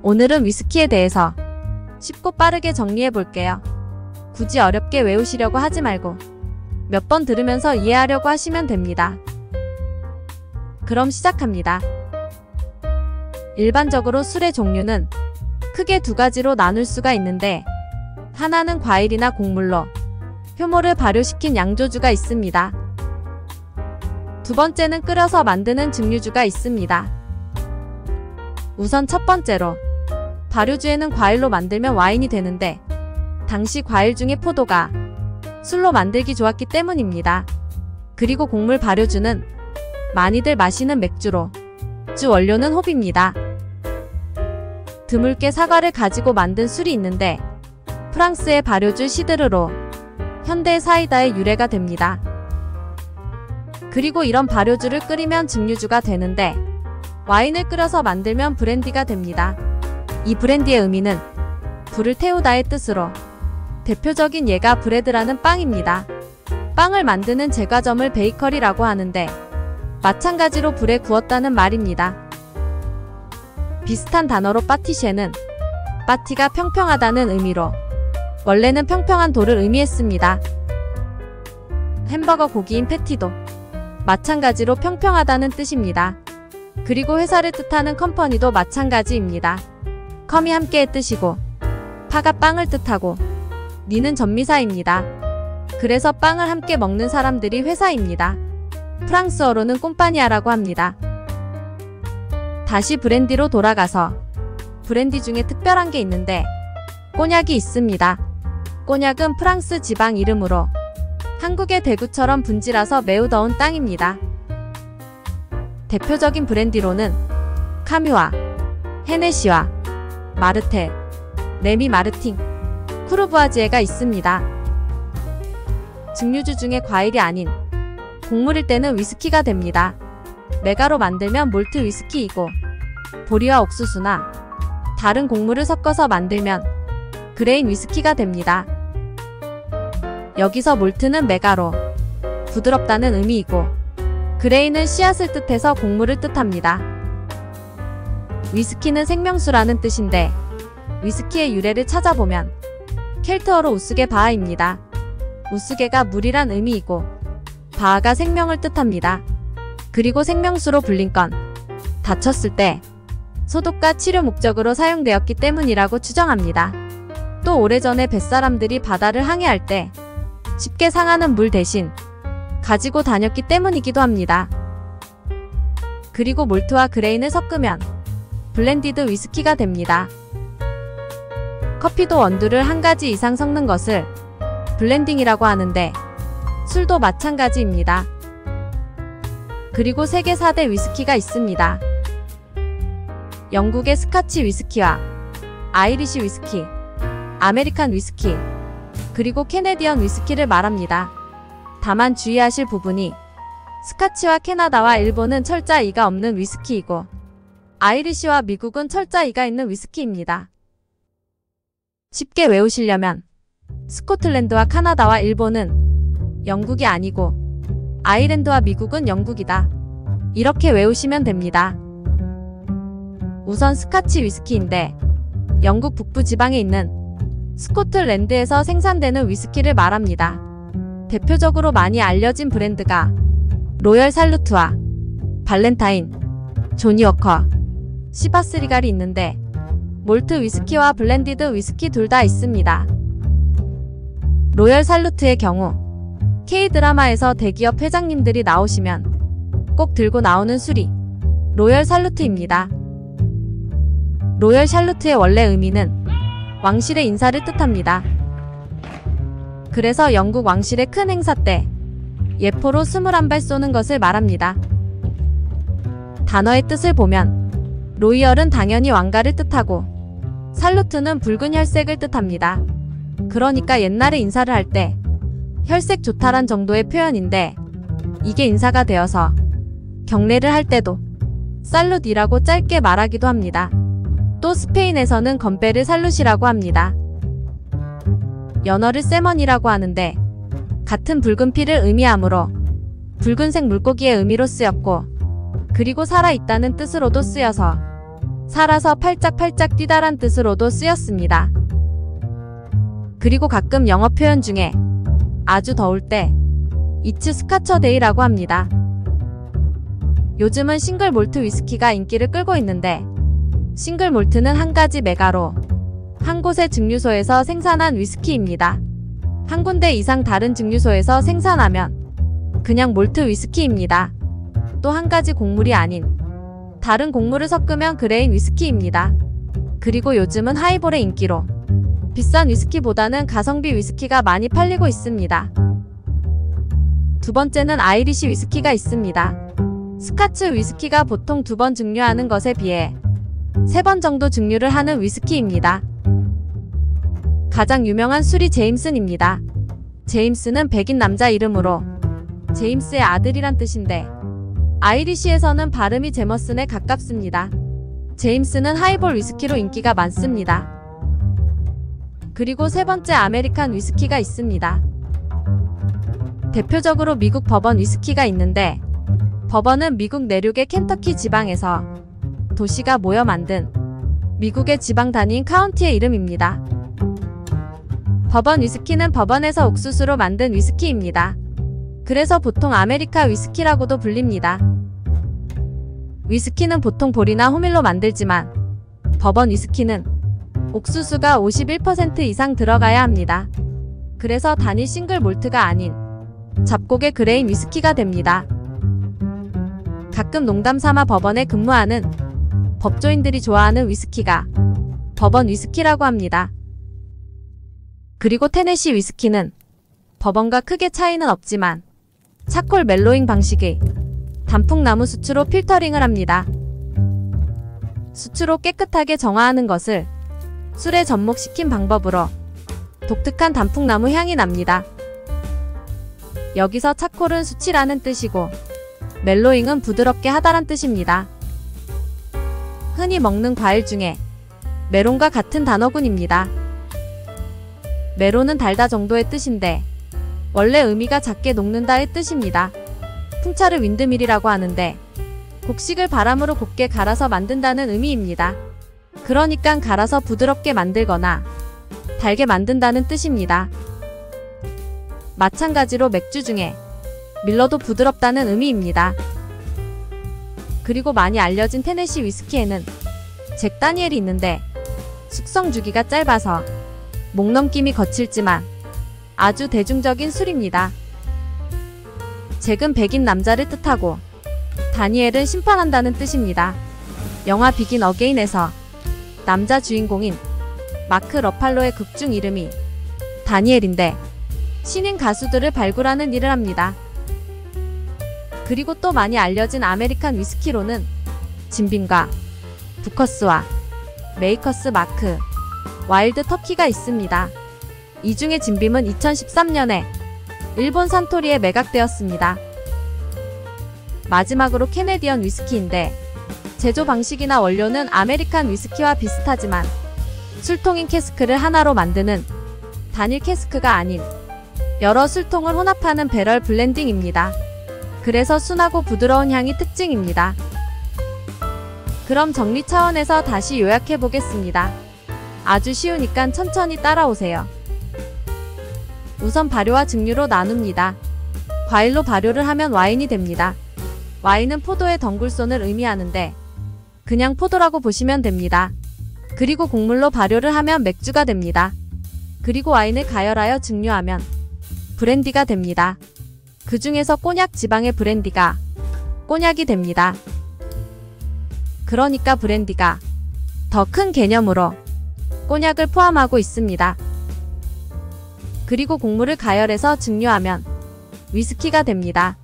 오늘은 위스키에 대해서 쉽고 빠르게 정리해 볼게요. 굳이 어렵게 외우시려고 하지 말고 몇 번 들으면서 이해하려고 하시면 됩니다. 그럼 시작합니다. 일반적으로 술의 종류는 크게 두 가지로 나눌 수가 있는데, 하나는 과일이나 곡물로 효모를 발효시킨 양조주가 있습니다. 두 번째는 끓여서 만드는 증류주가 있습니다. 우선 첫 번째로, 발효주에는 과일로 만들면 와인이 되는데, 당시 과일 중에 포도가 술로 만들기 좋았기 때문입니다. 그리고 곡물 발효주는 많이들 마시는 맥주로, 주 원료는 호비입니다. 드물게 사과를 가지고 만든 술이 있는데, 프랑스의 발효주 시드르로 현대의 사이다의 유래가 됩니다. 그리고 이런 발효주를 끓이면 증류주가 되는데, 와인을 끓여서 만들면 브랜디가 됩니다. 이 브랜디의 의미는 불을 태우다의 뜻으로, 대표적인 예가 브레드라는 빵입니다. 빵을 만드는 제과점을 베이커리라고 하는데, 마찬가지로 불에 구웠다는 말입니다. 비슷한 단어로 파티쉐는 파티가 평평하다는 의미로, 원래는 평평한 돌을 의미했습니다. 햄버거 고기인 패티도 마찬가지로 평평하다는 뜻입니다. 그리고 회사를 뜻하는 컴퍼니도 마찬가지입니다. 컴이 함께의 뜻이고, 파가 빵을 뜻하고, 니는 전미사입니다. 그래서 빵을 함께 먹는 사람들이 회사입니다. 프랑스어로는 꼼파니아라고 합니다. 다시 브랜디로 돌아가서, 브랜디 중에 특별한 게 있는데 꼬냑이 있습니다. 꼬냑은 프랑스 지방 이름으로 한국의 대구처럼 분지라서 매우 더운 땅입니다. 대표적인 브랜디로는 카뮤와 헤네시와 마르텔, 레미 마르팅, 쿠르부아지에가 있습니다. 증류주 중에 과일이 아닌 곡물일 때는 위스키가 됩니다. 메가로 만들면 몰트 위스키이고, 보리와 옥수수나 다른 곡물을 섞어서 만들면 그레인 위스키가 됩니다. 여기서 몰트는 메가로, 부드럽다는 의미이고, 그레인은 씨앗을 뜻해서 곡물을 뜻합니다. 위스키는 생명수라는 뜻인데, 위스키의 유래를 찾아보면 켈트어로 우스게 바하입니다. 우스게가 물이란 의미이고, 바하가 생명을 뜻합니다. 그리고 생명수로 불린 건 다쳤을 때 소독과 치료 목적으로 사용되었기 때문이라고 추정합니다. 또 오래전에 뱃사람들이 바다를 항해할 때 쉽게 상하는 물 대신 가지고 다녔기 때문이기도 합니다. 그리고 몰트와 그레인을 섞으면 블렌디드 위스키가 됩니다. 커피도 원두를 한 가지 이상 섞는 것을 블렌딩이라고 하는데, 술도 마찬가지입니다. 그리고 세계 4대 위스키가 있습니다. 영국의 스카치 위스키와 아이리시 위스키, 아메리칸 위스키, 그리고 캐네디언 위스키를 말합니다. 다만 주의하실 부분이, 스카치와 캐나다와 일본은 철자 이가 없는 위스키이고, 아이리시와 미국은 철자 이가 있는 위스키입니다. 쉽게 외우시려면 스코틀랜드와 카나다와 일본은 영국이 아니고 아일랜드와 미국은 영국이다, 이렇게 외우시면 됩니다. 우선 스카치 위스키인데, 영국 북부 지방에 있는 스코틀랜드에서 생산되는 위스키를 말합니다. 대표적으로 많이 알려진 브랜드가 로열 살루트와 발렌타인, 조니워커, 시바스 리갈이 있는데, 몰트 위스키와 블렌디드 위스키 둘 다 있습니다. 로열 살루트의 경우 K드라마에서 대기업 회장님들이 나오시면 꼭 들고 나오는 술이 로열 살루트입니다. 로열 샬루트의 원래 의미는 왕실의 인사를 뜻합니다. 그래서 영국 왕실의 큰 행사 때 예포로 21발 쏘는 것을 말합니다. 단어의 뜻을 보면 로이얼은 당연히 왕가를 뜻하고, 살루트는 붉은 혈색을 뜻합니다. 그러니까 옛날에 인사를 할 때 혈색 좋다란 정도의 표현인데, 이게 인사가 되어서 경례를 할 때도 살룻이라고 짧게 말하기도 합니다. 또 스페인에서는 건배를 살룻이라고 합니다. 연어를 세먼이라고 하는데, 같은 붉은 피를 의미하므로 붉은색 물고기의 의미로 쓰였고, 그리고 살아있다는 뜻으로도 쓰여서 살아서 팔짝팔짝 뛰다란 뜻으로도 쓰였습니다. 그리고 가끔 영어 표현 중에 아주 더울 때 It's Scotch Day라고 합니다. 요즘은 싱글 몰트 위스키가 인기를 끌고 있는데, 싱글 몰트는 한 가지 메가로 한 곳의 증류소에서 생산한 위스키입니다. 한 군데 이상 다른 증류소에서 생산하면 그냥 몰트 위스키입니다. 또 한 가지 곡물이 아닌 다른 곡물을 섞으면 그레인 위스키입니다. 그리고 요즘은 하이볼의 인기로 비싼 위스키보다는 가성비 위스키가 많이 팔리고 있습니다. 두 번째는 아이리시 위스키가 있습니다. 스카츠 위스키가 보통 2번 증류하는 것에 비해 3번 정도 증류를 하는 위스키입니다. 가장 유명한 술이 제임슨입니다. 제임스는 백인 남자 이름으로 제임스의 아들이란 뜻인데, 아이리시에서는 발음이 제머슨에 가깝습니다. 제임스는 하이볼 위스키로 인기가 많습니다. 그리고 세 번째 아메리칸 위스키가 있습니다. 대표적으로 미국 버번 위스키가 있는데, 버번은 미국 내륙의 켄터키 지방에서 도시가 모여 만든 미국의 지방 단위인 카운티의 이름입니다. 버번 위스키는 버번에서 옥수수로 만든 위스키입니다. 그래서 보통 아메리카 위스키라고도 불립니다. 위스키는 보통 보리나 호밀로 만들지만 버번 위스키는 옥수수가 51% 이상 들어가야 합니다. 그래서 단일 싱글 몰트가 아닌 잡곡의 그레인 위스키가 됩니다. 가끔 농담 삼아 버번에 근무하는 법조인들이 좋아하는 위스키가 버번 위스키라고 합니다. 그리고 테네시 위스키는 버번과 크게 차이는 없지만 차콜 멜로잉 방식의 단풍나무 수추로 필터링을 합니다. 수추로 깨끗하게 정화하는 것을 술에 접목시킨 방법으로 독특한 단풍나무 향이 납니다. 여기서 차콜은 수치라는 뜻이고 멜로잉은 부드럽게 하다란 뜻입니다. 흔히 먹는 과일 중에 메론과 같은 단어군입니다. 메론은 달다 정도의 뜻인데 원래 의미가 작게 녹는다의 뜻입니다. 풍차를 윈드밀이라고 하는데 곡식을 바람으로 곱게 갈아서 만든다는 의미입니다. 그러니까 갈아서 부드럽게 만들거나 달게 만든다는 뜻입니다. 마찬가지로 맥주 중에 밀러도 부드럽다는 의미입니다. 그리고 많이 알려진 테네시 위스키에는 잭 다니엘이 있는데 숙성 주기가 짧아서 목넘김이 거칠지만 아주 대중적인 술입니다. 잭은 백인 남자를 뜻하고 다니엘은 심판한다는 뜻입니다. 영화 비긴 어게인에서 남자 주인공인 마크 러팔로의 극중 이름이 다니엘인데 신인 가수들을 발굴하는 일을 합니다. 그리고 또 많이 알려진 아메리칸 위스키로는 진빔과 부커스와 메이커스 마크, 와일드 터키가 있습니다. 이 중에 진빔은 2013년에 일본 산토리에 매각되었습니다. 마지막으로 캐네디언 위스키인데 제조 방식이나 원료는 아메리칸 위스키와 비슷하지만 술통인 캐스크를 하나로 만드는 단일 캐스크가 아닌 여러 술통을 혼합하는 배럴 블렌딩입니다. 그래서 순하고 부드러운 향이 특징입니다. 그럼 정리 차원에서 다시 요약해 보겠습니다. 아주 쉬우니까 천천히 따라오세요. 우선 발효와 증류로 나눕니다. 과일로 발효를 하면 와인이 됩니다. 와인은 포도의 덩굴손을 의미하는데 그냥 포도라고 보시면 됩니다. 그리고 곡물로 발효를 하면 맥주가 됩니다. 그리고 와인을 가열하여 증류하면 브랜디가 됩니다. 그 중에서 꼬냑 지방의 브랜디가 꼬냑이 됩니다. 그러니까 브랜디가 더 큰 개념으로 꼬냑을 포함하고 있습니다. 그리고 곡물을 가열해서 증류하면 위스키가 됩니다.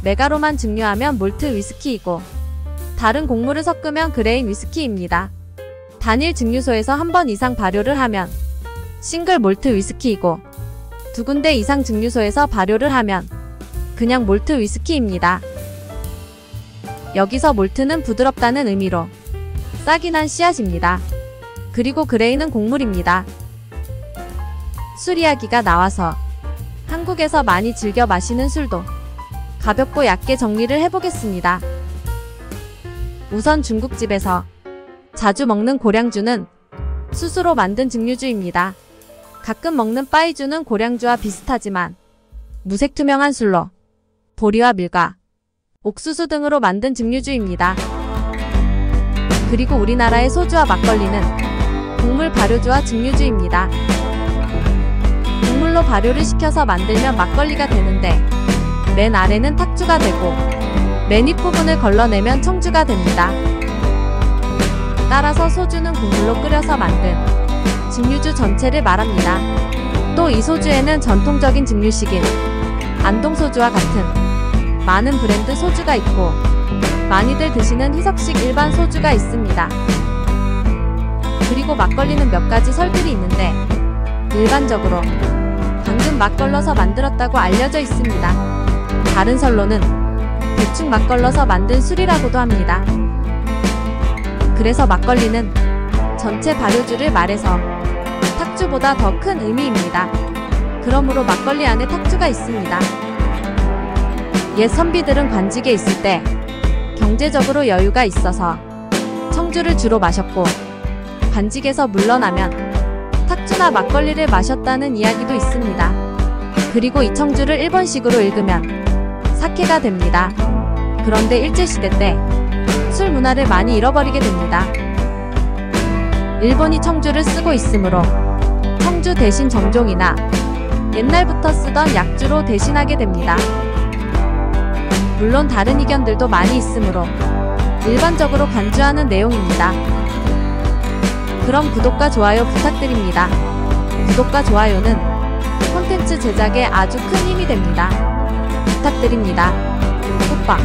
메가로만 증류하면 몰트 위스키이고 다른 곡물을 섞으면 그레인 위스키입니다. 단일 증류소에서 한 번 이상 발효를 하면 싱글 몰트 위스키이고 두 군데 이상 증류소에서 발효를 하면 그냥 몰트 위스키입니다. 여기서 몰트는 부드럽다는 의미로 싹이 난 씨앗입니다. 그리고 그레인은 곡물입니다. 술 이야기가 나와서 한국에서 많이 즐겨 마시는 술도 가볍고 얕게 정리를 해보겠습니다. 우선 중국집에서 자주 먹는 고량주는 수수로 만든 증류주입니다. 가끔 먹는 빠이주는 고량주와 비슷하지만 무색 투명한 술로 보리와 밀가, 옥수수 등으로 만든 증류주입니다. 그리고 우리나라의 소주와 막걸리는 곡물 발효주와 증류주입니다. 곡물로 발효를 시켜서 만들면 막걸리가 되는데 맨 아래는 탁주가 되고 맨 윗부분을 걸러내면 청주가 됩니다. 따라서 소주는 곡물로 끓여서 만든 증류주 전체를 말합니다. 또 이 소주에는 전통적인 증류식인 안동소주와 같은 많은 브랜드 소주가 있고 많이들 드시는 희석식 일반 소주가 있습니다. 그리고 막걸리는 몇 가지 설들이 있는데 일반적으로 방금 막 걸러서 만들었다고 알려져 있습니다. 다른 설로는 대충 막 걸러서 만든 술이라고도 합니다. 그래서 막걸리는 전체 발효주를 말해서 탁주보다 더 큰 의미입니다. 그러므로 막걸리 안에 탁주가 있습니다. 옛 선비들은 관직에 있을 때 경제적으로 여유가 있어서 청주를 주로 마셨고 관직에서 물러나면 탁주나 막걸리를 마셨다는 이야기도 있습니다. 그리고 이 청주를 일본식으로 읽으면 사케가 됩니다. 그런데 일제시대 때 술 문화를 많이 잃어버리게 됩니다. 일본이 청주를 쓰고 있으므로 청주 대신 정종이나 옛날부터 쓰던 약주로 대신하게 됩니다. 물론 다른 의견들도 많이 있으므로 일반적으로 간주하는 내용입니다. 그럼 구독과 좋아요 부탁드립니다. 구독과 좋아요는 콘텐츠 제작에 아주 큰 힘이 됩니다. 부탁드립니다. 호빠.